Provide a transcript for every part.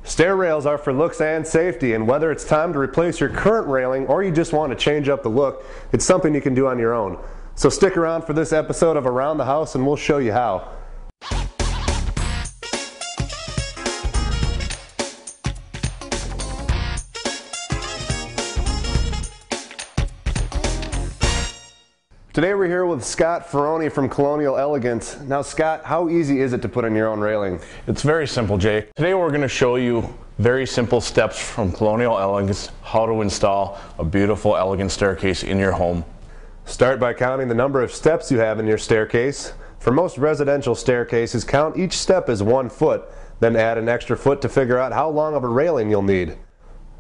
Stair rails are for looks and safety, and whether it's time to replace your current railing or you just want to change up the look, it's something you can do on your own. So stick around for this episode of Around the House and we'll show you how. Today we're here with Scott Ferroni from Colonial Elegance. Now Scott, how easy is it to put in your own railing? It's very simple, Jake. Today we're going to show you very simple steps from Colonial Elegance how to install a beautiful, elegant staircase in your home. Start by counting the number of steps you have in your staircase. For most residential staircases, count each step as 1 foot, then add an extra foot to figure out how long of a railing you'll need.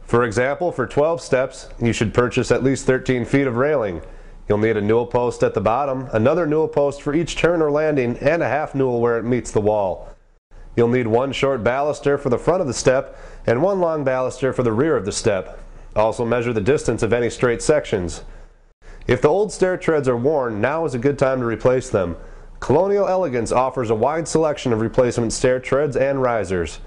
For example, for 12 steps, you should purchase at least 13 feet of railing. You'll need a newel post at the bottom, another newel post for each turn or landing, and a half newel where it meets the wall. You'll need 1 short baluster for the front of the step and 1 long baluster for the rear of the step. Also measure the distance of any straight sections. If the old stair treads are worn, now is a good time to replace them. Colonial Elegance offers a wide selection of replacement stair treads and risers.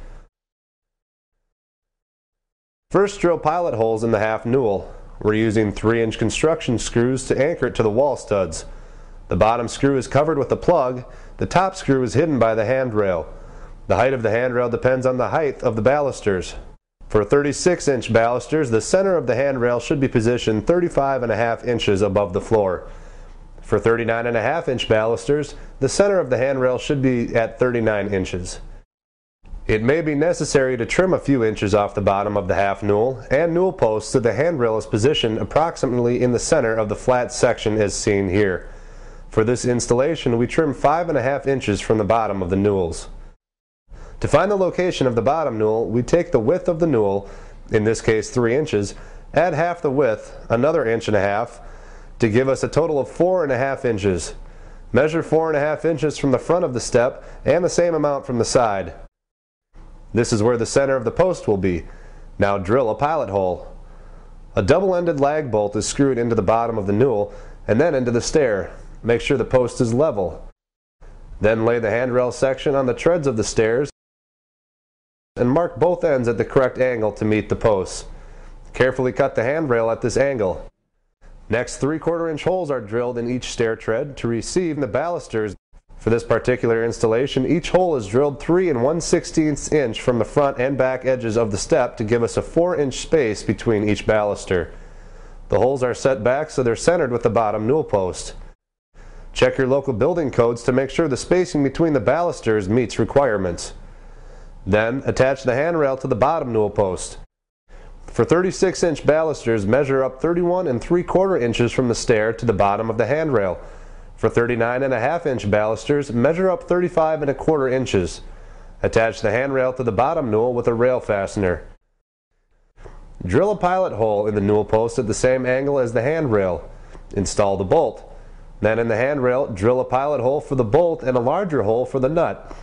First, drill pilot holes in the half newel. We're using 3-inch construction screws to anchor it to the wall studs. The bottom screw is covered with a plug. The top screw is hidden by the handrail. The height of the handrail depends on the height of the balusters. For 36-inch balusters, the center of the handrail should be positioned 35.5 inches above the floor. For 39.5-inch balusters, the center of the handrail should be at 39 inches. It may be necessary to trim a few inches off the bottom of the half newel and newel post so the handrail is positioned approximately in the center of the flat section as seen here. For this installation, we trim 5.5 inches from the bottom of the newels. To find the location of the bottom newel, we take the width of the newel, in this case 3 inches, add half the width, another 1.5 inches, to give us a total of 4.5 inches. Measure 4.5 inches from the front of the step and the same amount from the side. This is where the center of the post will be. Now drill a pilot hole. A double-ended lag bolt is screwed into the bottom of the newel and then into the stair. Make sure the post is level. Then lay the handrail section on the treads of the stairs and mark both ends at the correct angle to meet the posts. Carefully cut the handrail at this angle. Next, 3/4 inch holes are drilled in each stair tread to receive the balusters. For this particular installation, each hole is drilled 3 1/16 inch from the front and back edges of the step to give us a 4-inch space between each baluster. The holes are set back so they're centered with the bottom newel post. Check your local building codes to make sure the spacing between the balusters meets requirements. Then, attach the handrail to the bottom newel post. For 36-inch balusters, measure up 31 3/4 inches from the stair to the bottom of the handrail. For 39.5-inch balusters, measure up 35.25 inches. Attach the handrail to the bottom newel with a rail fastener. Drill a pilot hole in the newel post at the same angle as the handrail. Install the bolt. Then in the handrail, drill a pilot hole for the bolt and a larger hole for the nut.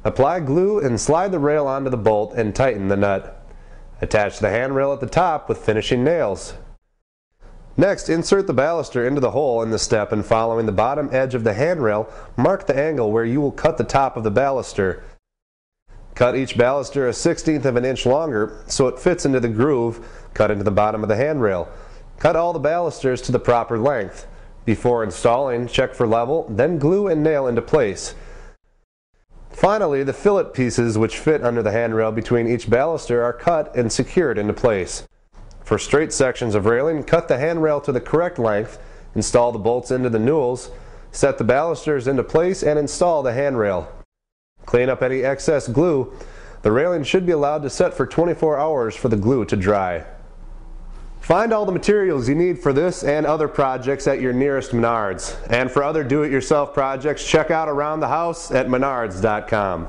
Apply glue and slide the rail onto the bolt and tighten the nut. Attach the handrail at the top with finishing nails. Next, insert the baluster into the hole in the step and following the bottom edge of the handrail, mark the angle where you will cut the top of the baluster. Cut each baluster a 1/16 of an inch longer so it fits into the groove cut into the bottom of the handrail. Cut all the balusters to the proper length. Before installing, check for level, then glue and nail into place. Finally, the fillet pieces which fit under the handrail between each baluster are cut and secured into place. For straight sections of railing, cut the handrail to the correct length, install the bolts into the newels, set the balusters into place, and install the handrail. Clean up any excess glue. The railing should be allowed to set for 24 hours for the glue to dry. Find all the materials you need for this and other projects at your nearest Menards. And for other do-it-yourself projects, check out Around the House at menards.com.